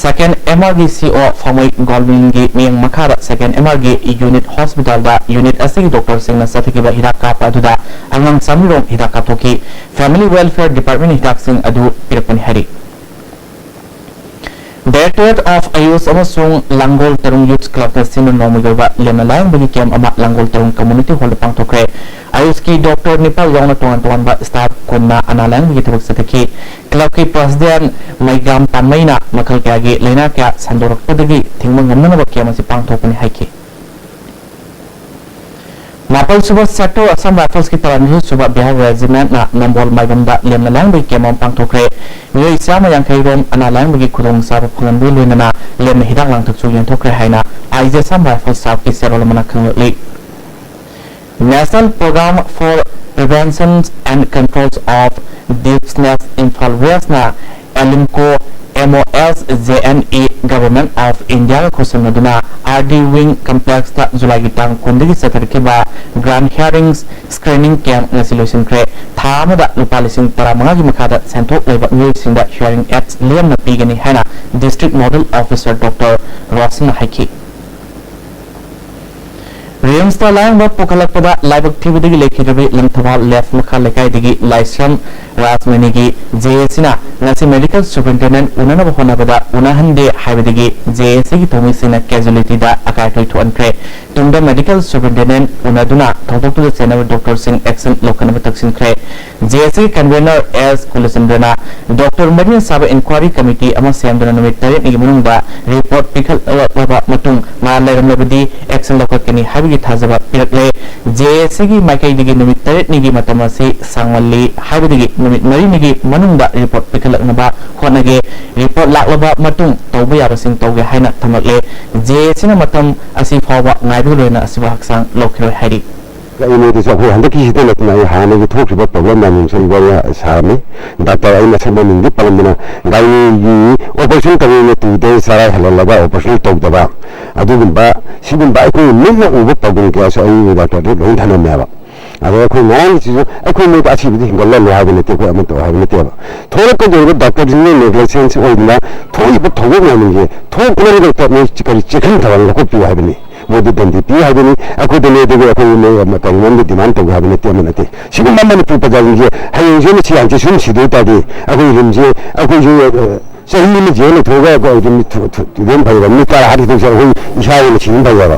सेकेंड एमआर की सीओ फमई गोल्विंग की मियंग मखादा सेकेंड एमआर की यूनिट हॉस्पिटल दा यूनिट असगी डॉक्टर सिंगना सथकिबा हिदाक कापा दुदा अंगांग सामिरोम हिदाक काप्थोकी फैमिली वेलफेयर डिपार्टमेंट हिदाक सिंग अदु पिरपनि Hari Directorate of Ayus amasung Langol Tarung Youth Club na sino nomigaba lena laing bagi kem ama Langol Tarung Community Hall pangtokre Ayus ki Dr. Nipal yaw na tuwan ba staff kunna analang bagi tabag sa taki club ki president Maygam Panmayna makal kaya lena kaya sandorak padagi tingmang ngam na ba kem si pangtok ni haiki Mapal Subah Sector Assam Rifles की तरह सुबह Bihar regiment ना Nambol माइबंदा Lemna लांग बगी केमम पांगथोख्रे मियो इसामा यांखै रोम अना लांग बगी खुदोंग साब फंगनबु लेना लेम हिदाक लांग थकसु यंथोख्रे हाइना आइजे सम rifles साब की सेरोल मना खंगले National Program for Prevention and Controls of Diseases Imphal West na Elimco MOS JNE Government of India Kusanaduna RD Wing Complex ta July gitang kundigi satarki ba grand hearings screening camp na solution kre thamada lupalising para mga gimakada sentok leba ngising da hearing acts lem na pigani hana district model officer Dr. Rosin Haiki Riams ta lang ba pokalak pada live activity leki rabi lamthawal left makha lekai digi Laisram Rasmani gi JSina ngasi medical superintendent unana bahona bada unahande haibadigi JS gi thomi sina casualty da akai thoi thu ankre tungda medical superintendent unaduna thoktok tu sena Dr. Singh action lokana bataksin kre JS gi convener as Kulasandana Dr. Marian Saba inquiry committee ama semdana numit tare ni munungba report pikal baba matung ma leram labadi action lokakani habi थाजबा पिरकले JSC माइकई दिगी निमित तरेट निगी मतम से सांगवली हाइबदिगी निमित मरी निगी मनुंदा रिपोर्ट पिखलकनबा होनगे रिपोर्ट लाक्लबा मतुंग तौबा याबसिंग तौगे हाइना थमकले जेएससी न मतम असि फावबा ngaibु loina asiba haksang lokiro hairi ini di sokho handa ki hide latna hane gi thok riba problem na ning sari baya sami doctor ai na sama ning di palamna gai gi operation kami ne tu de sara halalaga operation tok daba adu ba sibin ba ko minna ubu pagun kya sa ai doctor de lo thana me ba ado ko nang si ko me ta chi bi ngol la ha ne te ko am to ha ne te ba thore ko de doctor ji ne negligence oidna thoi ba thogo na ning thoi ko ne doctor ne chikari chikhan thawal ko pi ha bi Modi दंडी पी है बनी अको दने देगे अको ने मतलब डिमांड तो है बने ते मनते सिगु ममन पुप जागे हाय जे ने छियां जे सुन सिदो तादे अको रिमजे अको जो सही में जे ने थोगा अको रिम रिम भाई रम का हारी तो हो इशारे ने छिन भाई वाला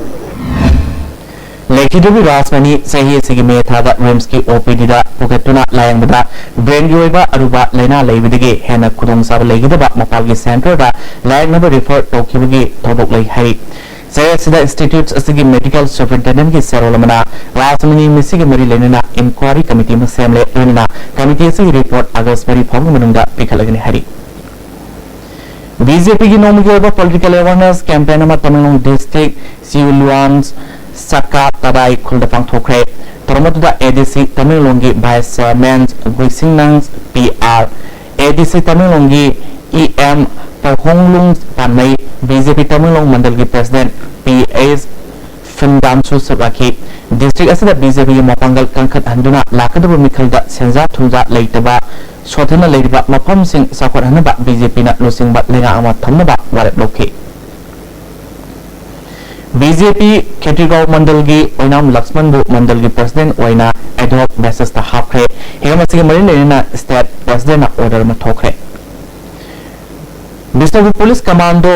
लेखिदुबी राजमनी सही सिगी मेथादा रिम्स की ओपीडी दा पोकेटुना लायंगबदा ब्रेन योइबा अरुबा लेना लेबिदिगे हेना खुदोंग साब लेगिदबा मपालगी सेंटर दा लायंगनब रिफर टोकिबगी थोबक लै high Sayasida Institutes asigi medical superintendent ki serolamana Rasmani misigi mari lenana inquiry committee masamle lenana committee asigi report August mari phom manungda pikhalagani hari BJP ki nomugi political awareness campaign ama Tamil Nadu district Siuluans Saka Tabai Kuldapang Thokre Toromatuda ADC Tamil Nadu vice chairman Guisingnang PR ADC Tamil Nadu EM Honglung Panmai BJP Tamil Nadu Mandal ki president PS Findamsu Sabaki district asida BJP ki mapangal kangkhat handuna lakadabu mikhalda senja thunja leitaba सोथना लेरिबा मफमसिंग साखोरहनबा BJP ना लुसिंगबा लेंगा अमा थमनबा वारेप लौखि BJP खेतीगांव मंडल की ओइनाम लक्ष्मण बु मंडल की प्रेसिडेंट ओइना एडॉक बेसिस ता हाफखे हेमसिंग मरिन लेना स्टेट प्रेसिडेंट ना ऑर्डर में ठोकरे बिष्णुपुर पुलिस कमांडो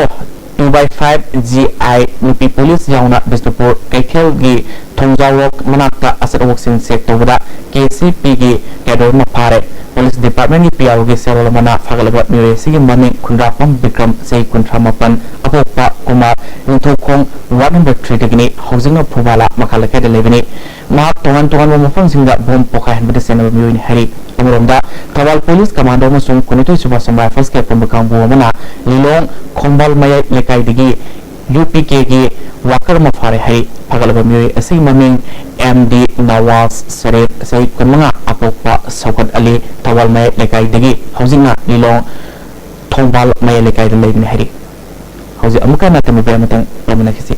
2/5 GI नुपी पुलिस याउना बिष्णुपुर कैथेल की थोंजावक मनाक्ता असरवक सिंह सेक तोबदा KCP की कैडर में फारे पुलिस डिपार्टमेंट की PRO की सेवल मना फगलबत म्यूरेसी की मनी खुंड्रापम विक्रम से कुंट्रामपन अपोपा कुमार इंथोखोंग वार्ड नंबर 3 तकनी हाउसिंग ऑफ फुबाला मखालके लेबनी मा तोंगन तोंगन मफम सिंगा बोम पोखा हनबदे सेनब म्यूइन हरी अमरोंदा थवाल पुलिस कमांडो मसुंग कुनितु सुबह राइफल्स के पुंबकांगबु मना लिलोंग खोंबल मय लेकाइदगी UPK की वाकर मफारे हरी फगलबा म्यूई असि ममिंग MD नवाज सरेफ सही कुनमंगा अपोपा सौकत अली थवाल मय लेकाइदगी हाउसिंग लिलोंग थोंबाल मय लेकाइद लेबनी हरी हाउसिंग अमुका नतम बेमतंग लमना किसी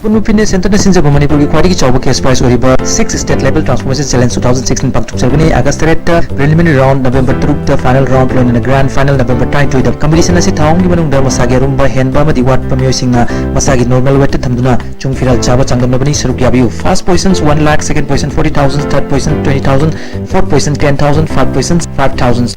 पुनुपिने सेंटर ने सिंजब मणिपुर की क्वालिटी चौबो केस प्राइस ओरिबा 6 स्टेट लेवल ट्रांसफॉर्मेशन चैलेंज 2016 पांगथुक चलगनी अगस्त 3 प्रिलिमिनरी राउंड नवंबर 3 द final round loan grand final November 22 the competition असे थाउंग की मनुंग द मसागे रुंबा हेनबा मदि वाट पमियोसिंगा मसागे नॉर्मल वेट थमदुना चुंग फिरल चाबा चंगमबनी सरुक याबियु first positions 1 lakh second position 40000 third position 20000 fourth position 10000 five position 5000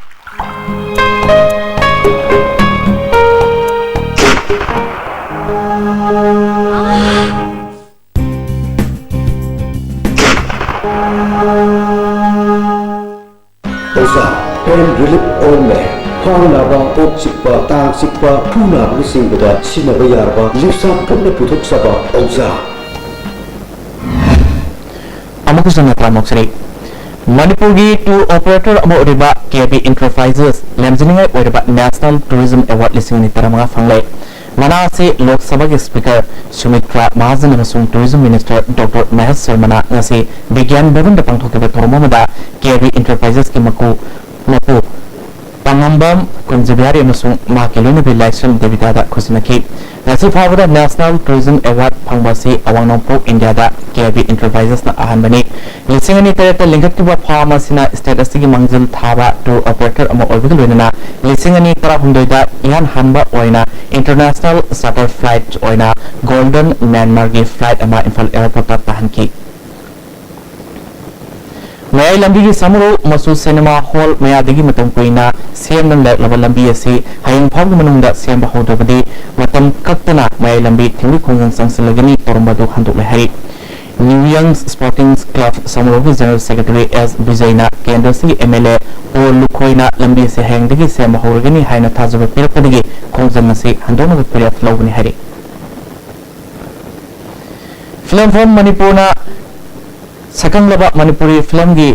pain relief on में खानाबा पोक चिपा तांग चिपा फूना बुसिंगबदा सिनबा यारबा लिसा पुन पुथुक सबा औजा अमुकुसना क्रामोक्सरी मणिपुर की टूर ऑपरेटर अमोरिबा KB इंटरप्राइजेस लेमजिनिंग ओरिबा नेशनल टूरिज्म अवार्ड लिसिंग तरमगा फंगले मना से लोकसभा के स्पीकर सुमित्रा महाजन अमसुंग tourism minister doctor Mahesh Sharma ngasi Vigyan Bhawan द पांगथोकबा थोरमोमदा KB इंटरप्राइजेस के मकु Pangambam Kunjabiari अमसुंग माकेलोन बे लाइसेंस देविदादा खुसनकी ngasi फावदा नेशनल टूरिज्म अवार्ड फंगबासी अवांगनोंपोक इंडिया दा KB इंटरप्राइजेस ना अहनबनी लिसिंगनी तरत लिंगतबा फार्मसीना स्टेटस की मंजिल थाबा टूर ऑपरेटर अम ओरबिगल वेना लिसिंगनी तरा हुंदोइदा इहान हानबा ओइना इंटरनेशनल चार्टर फ्लाइट ओइना गोल्डन म्यांमार की फ्लाइट अमा इंफाल एयरपोर्ट तहनकी मयाई लंबी की समरो मसू सिनेमा हॉल मयादगी मतम कोइना सेम लेब लंबी असी हयंग फाउग मनुंगदा सेम होदबदी मतम कक्तना मयाई लंबी थिंगि खोंगं संसलगनी तोरमबदु हंदुक लहरी न्यू यंग स्पोर्टिंग क्लब समरो की जनरल सेक्रेटरी एस विजयना केंद्र से MLA ओ लुखोइना लंबी से हैंगदगी सेम होरगनी हाइना थाजब पिरपदगी खोंगजंग से हंदोनग पिरफ लौगनी हरी फिल्म फ्रॉम मणिपुरना सकंगलबा मणिपुरी फिल्म की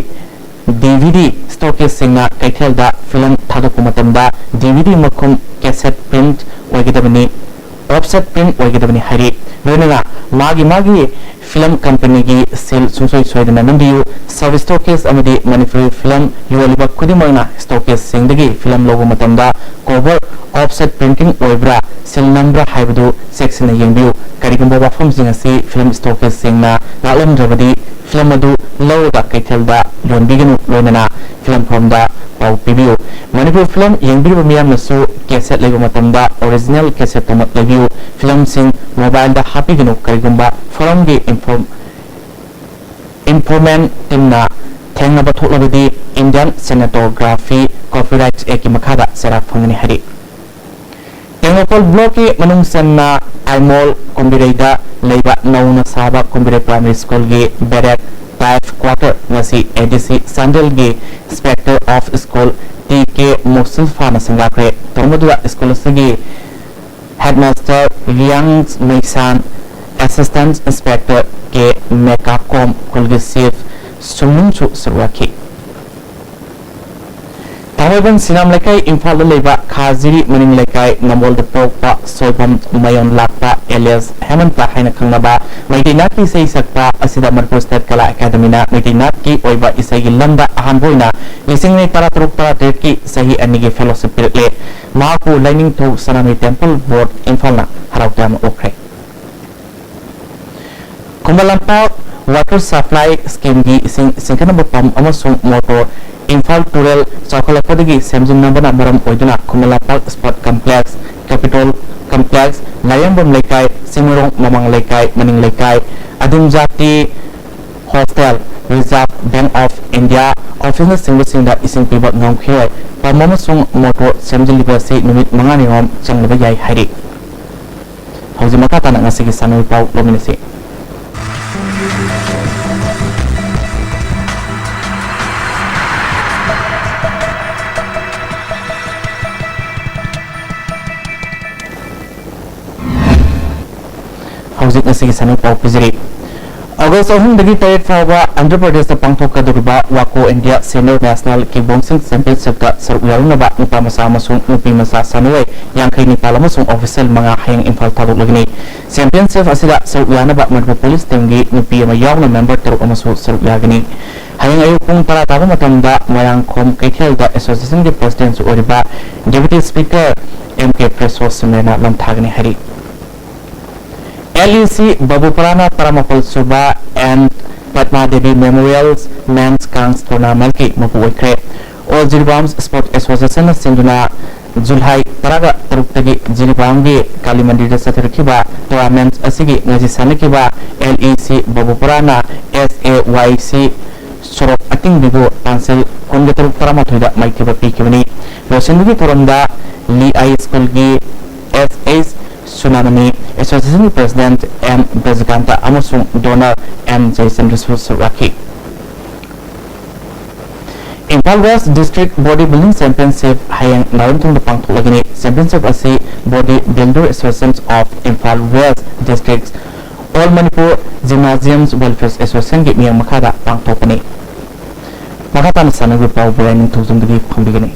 DVD स्टॉकेज सिंगना कैथेलदा फिल्म थादोकु मतमदा DVD मखुम कैसेट प्रिंट ओइगदबनी ऑफसेट प्रिंट ओइगदबनी हरी लोइनगा मागी फिल्म कंपनी की सेल सुसोई सोइदना नंदियु सब स्टॉकेज अमदी मणिपुरी फिल्म युवलिबा खुदिमगना स्टॉकेज सिंगदगी फिल्म लोगो मतमदा कवर ऑफसेट प्रिंटिंग ओइब्रा सेल नंबर हाइबदु सेक्शन यंगबियु करिगंबा वाफम सिंगसी फिल्म स्टॉकेज सिंगना लालमद्रबदी फिल्म अदु लौदा कैथेलदा योनबिगनु लोइनना फिल्म फ्रॉमदा पाउ पिबियु मणिपुर फिल्म यंगबिबा मियामनसु कैसेट लेगो मतमदा ओरिजिनल कैसेट तमत लेबियु फिल्म सिंग मोबाइल दा हापिगनु करिगंबा फोरम गे इन्फॉर्मेंट टीमना थेंगनबा थोलबदी इंडियन सिनेमेटोग्राफी कॉपीराइट एक्ट की मखादा सेरा फंगनी हरी टेंगोपल ब्लॉक के मनुंग सन्ना आइमोल कोम्बिरेदा लेबा नौना साबा कोम्बिरे प्राइमरी स्कूल के barrack type quarter ngasi ADC संडल के inspector of school TK Mustafa न संगाक्रे तोमदुआ स्कूल सगी हेडमास्टर रियांग मैसान असिस्टेंट इंस्पेक्टर के मेकअप कॉम कुलगे चीफ सुमुंचु सरवाकी तावेबन सिनाम लेकाई इम्फाल लेबा खाजिरी मनिंग लेकाई नमोल द पोकपा सोयबम मयन लापा एलियस हेमंत हाइना खंगबा मैटिनाक की सही सकपा असिदा मणिपुर स्टेट कला एकेडमी ना मैटिनाक की ओइबा इसगी लंदा अहनबोइना लिसिंगने तरा तरुक तरा डेट की सही अन्निगे फेलोशिप पिरले माकु लाइनिंग थो सनामी टेंपल बोर्ड इम्फाल ना हराउताम ओखरे कुमलंपा water supply scheme gi singkana pam amasung motor Imphal Rural Chakhalapodagi semjinabana maram oiduna Khumela Park Sport Complex Capitol Complex Layambam Lekai Simurong Mamang Lekai Maning Lekai Adimjati Hostel Reserve Bank of India Office Single Ising Pibot Ngam Khoi Pamamasung motor semjiliba se numit mangani hom changlaba yai hari Hauzimaka tanang ngasigi sanul pau lominasi Hauzik ngasigi sanul pau piziri August ahum dagi tayet fawa Andhra Pradesh da pangthokka duriba Wako India Senior National Kickboxing Championship da saruyaruna ba nupa masa amasung nupi masa sanuwai yangkai nipal amasung official mga hayang Imphal tharuk lagini championship asida saruyana ba Madhya Police team gi nupi ama yauna member taruk amasung saruyagini hayang ayu pung para taba matamda mayang khom kaithel da association gi president su oriba deputy speaker MK Preso Semena lamthagni hari LEC Babupurana Paramapal Suba and Padma Devi Memorials Men's Kangs Tournament ki mapuwikre All Jiribams Sport Association Sinduna Julhai Paraga Taruktagi Jiribamgi Kalimandi Satirkiba Tournament Asigi Nazi Sanakiba LEC Babupurana SAYC Sorok Ating Bibu Tansel Kongataruk Paramathuda Maikiba Pikivani Rosindigi Toranda Li I School Gi SS Tsunami Association President M. Bezganta Amusung Donor M. Jason Suraki Imphal West District Bodybuilding Championship Hayang Naruntung Dapang Tulagini Championship Asi Bodybuilder Association of Imphal West Districts All Manipur Gymnasiums Welfare Association Gi Miyang Makada Pang Topani Makatan Sanagu Pau Branding Tuzum Digi Pambigini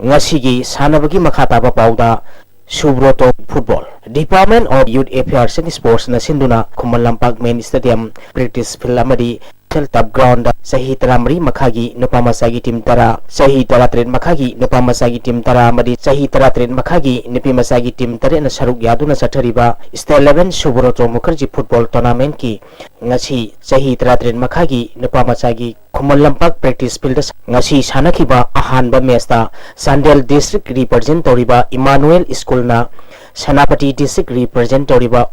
Ngasigi Sanabagi Makata Pauda Subroto Football Department of Youth Affairs and Sports na sinduna Khuman Lampak Main Stadium Practice Field amadi Top Ground Sahi Taramri Makhagi Nupamasagi Team Tara Sahi Taratren Makhagi Nupamasagi Team Tara amadi Sahi Taratren Makhagi Nipimasagi Team Tare na saruk yaduna sathariba Star 11 Subroto Mukherjee Football Tournament ki ngasi Sahi Taratren Makhagi Nupamasagi Khuman Lampak Practice Field ngasi sanakiba ahanba match ta Sandel District represent toriba Emmanuel School na Sanapati District represent toriba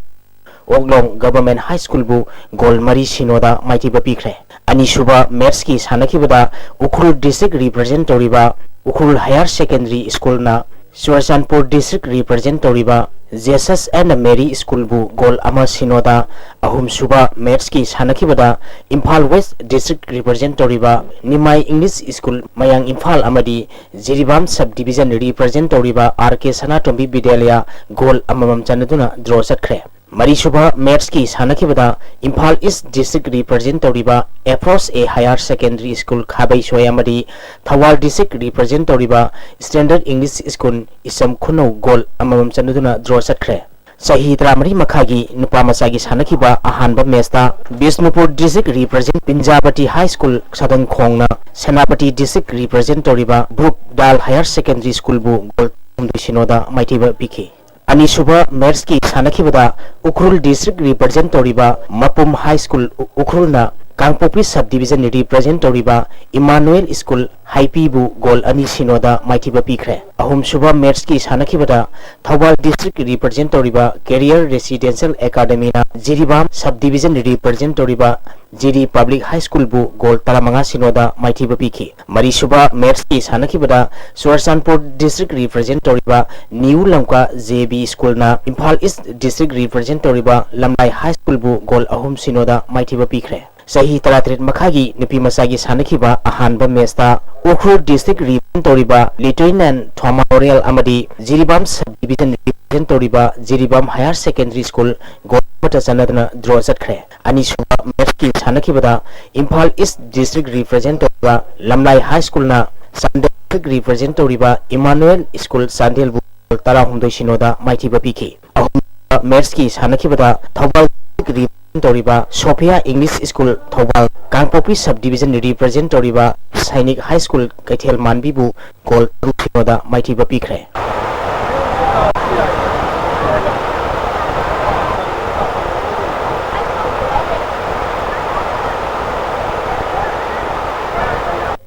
Oglong Government High School bu Gol Mari Sinoda Mighty Bapikre Anishuba Merski Sanakibada Ukrul District represent toriba Ukrul Higher Secondary School na Suarsanpur District represent toriba Jesus and Mary School bu Gol Ama Sinoda Ahum Suba Merski Sanakibada Imphal West District represent toriba Nimai English School Mayang Imphal Amadi Jiribam Subdivision represent toriba RK Sanatombi Bidyalaya Gol Amamam Chanaduna draw sakre Marisuba Merski Sanakibada Imphal East District represent toriba Apros A Higher Secondary School Khabai Soyamadi Thawal District represent toriba Standard English School Isam Khuno Gol Amamam Chanaduna draw sakre Sahi Tramari Makhagi Nupamasagi Sanakiba Ahanba Mesta Bisnupur District represent Pinjabati High School Sadong Khongna Senapati District represent toriba Brook Dal Higher Secondary School bu Gol Sinoda Maitiba Piki Anishuba Merski Sanakibada Ukrul District represent toriba Mapum High School Ukrul na Kangpopi Subdivision represent toriba Emmanuel School Haipibu Gol Ani Sinoda Maitiba Pikre Ahum Shuba Merski Sanakibada Thawal District represent toriba Career Residential Academy na Jiribam Subdivision represent toriba Jiri Public High School bu Gol Taramanga Sinoda Maitiba Piki Marishuba Merski Sanakibada Suarsanpur District represent toriba New Lamka JB School na Imphal East District represent toriba Lamlai High School bu Gol Ahum Sinoda Maitiba Pikre Sahi Taratret Makhagi Nipi Masagi Sanakiba Ahanba Mesta Ukrul District represent toriba Lieutenant Thoma Oriel Amadi Jiribam Subdivision represent toriba Jiribam Higher Secondary School Gol Sanadana draw sakre Anishuba Merski Sanakibada Imphal East District represent toriba Lamlai High School na Sandel represent toriba Emmanuel School Sandel bu Tara Humdoi Sinoda Maitiba Piki Merski Sanakibada Thawal toriba Sophia English School Thawal Kangpopi Subdivision represent toriba Sainik High School Kaithel Manbi bu Gol Sinoda Maitiba Pikre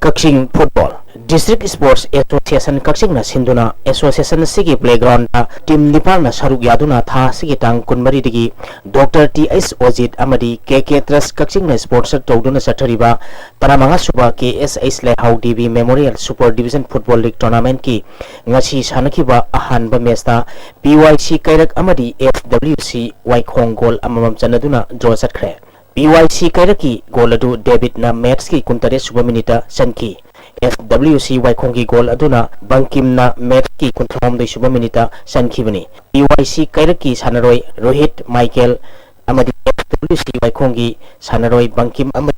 Kakching Football District Sports Association Kakching na sinduna association sigi playground da team nipal na saruk yaduna tha sigi tang kunmari digi Dr. T.S. Ojit amadi KK Trust Kakching na sponsor tawduna sathariba taramanga suba KSH Lehau DB Memorial Super Division Football League Tournament ki ngasi sanakiba ahanba match da PYC Kairak amadi FWC Waikhong goal amamam chanaduna draw satkre PYC Kairaki goal adu David na match ki kuntare suba minita sanki FWC Waikhong ki goal aduna Bangkim na match ki kunthom de suba minita sanki bani PYC Kairaki sanaroi Rohit Michael amadi FWC Waikhong ki sanaroi Bangkim amadi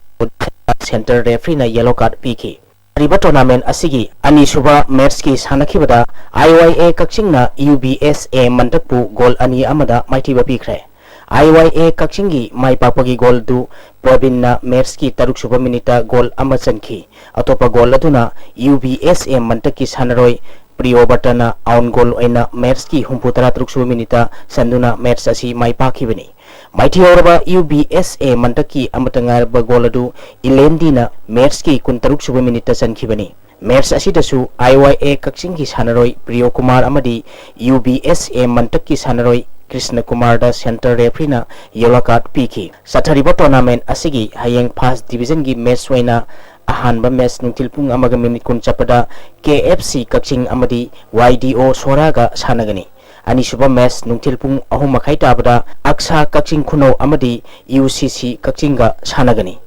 center referee na yellow card piki riba tournament asigi ani suba match ki sanakibada IYA Kakching na UBSA Mandakpu goal ani amada maitiba pikre IYA Kakching gi mai papagi goal du Pravin na match ki taruk suba minita goal amachan ki atopa goal aduna UBSA Mandaki sanaroi Priyo Batana own goal oina match ki humputara taruk suba minita sanduna match asi mai pakibani Mighty Oraba UBSA Mandaki amatangar ba goal adu Ilendi na match ki kuntaruk suba minita sankibani match asidasu IYA Kakching ki sanaroi Priyo Kumar amadi UBSA Mandaki sanaroi Krishna Kumar da center referee na yellow card piki sathariba tournament asigi hayeng first division gi match waina ahanba match nungtil pung amaga minute kun chapada KFC Kakching amadi YDO Soraga sanagani ani suba match nungtil pung ahum makhai tabada Aksa Kakching Khuno amadi UCC Kakchinga sanagani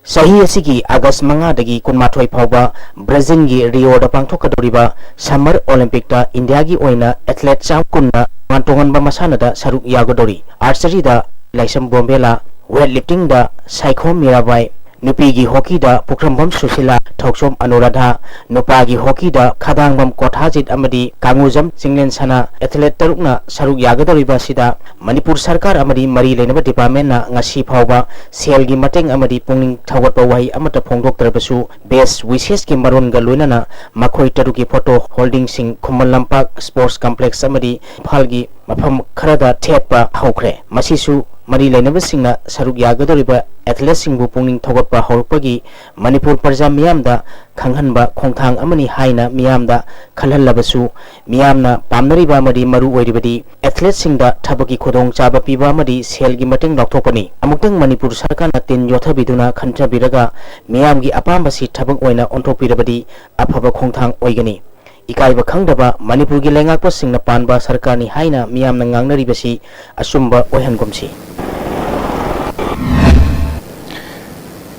Sahi asigi August manga dagi kunmathoi phauba Brazil gi Rio da pangthokadoriba Summer Olympic ta India gi oina athlete cham kunna mantongan ba masana da saruk yagodori archery da Laisam Bombela weightlifting da Saikho Mirabai nupi gi hockey da Pukrambam Susila Thoksom Anuradha nupa gi hockey da Khadangbam Kothajit amadi Kangujam Singlen Sana athlete tarukna saruk yagodori ba sida Manipur Sarkar amadi mari lenaba department na ngasi phauba sel gi mateng amadi pungning thawat ba wahi amata phongdok tarabasu best wishes ki maron ga loinana makhoi taruki photo holding sing Khumal Lampak Sports Complex amadi phalgi mafam kharada theppa haukhre masisu mari lenaba singna saruk yagodoriba athlete singbu pungning thawatpa horpagi Manipur Parja miyamda khanghanba khongthang amani haina miyamda khalhallabasu miyamna pamnariba amadi maru oiribadi athlete singda thabaki khodong chaba piba amadi selgi mateng laukthopani amuktang Manipur Sarkar na tin yothabiduna khantrabiraga miyamgi apambasi thabak oina onthopirabadi aphaba khongthang oigani Ikaiba khangdaba Manipur gi lengakpa singna panba sarkar ni haina miyamna ngangnaribasi asumba oihangomsi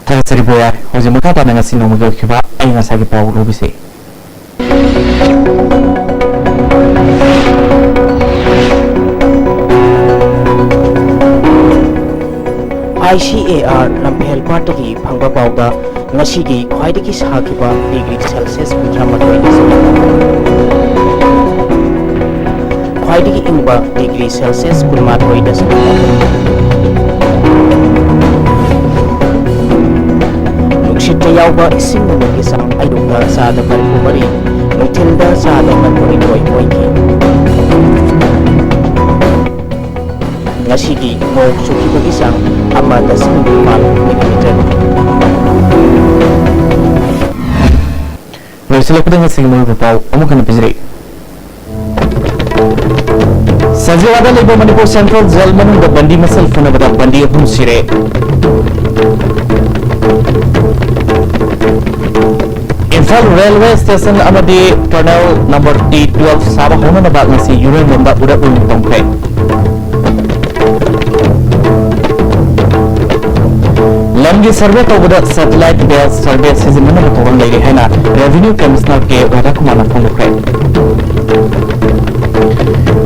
Tagasari boyar hoje mukata na ngasi no mugo khiba ai ngasagi pau rubisi ICAR Lampel Partagi Phangba Pauda Ngasigi Khwaidagi Sakiba degree Celsius Kuntramatoy Khwaidagi Ingba degree Celsius Kulmatoy Nukshita Yauba Ising Nukisang Aidukta Sada Paripumari Nutilda Sada Manpuritoy Moiki Ngasigi Mo Sukiba Isang Amada Singapal Millimeter Sila kudang ngasing mo pau amukan pizri Sajiwada Libo Manipur Central Jail manung da bandi masal phone bada bandi hum sire Imphal Railway Station amadi tunnel number T12 Sabah hono na ba ngasi Union Bomba udah tongkai Lamgi survey to buda satellite based survey season mana to orang lagi hai na revenue commissioner ke wada kumana phone kai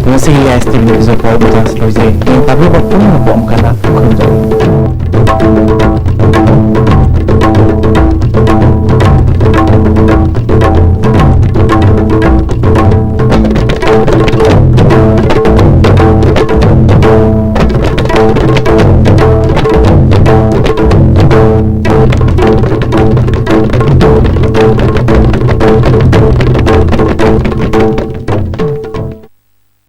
Nasi ya estimate zo ko buta sloje tapi waktu mana bom kana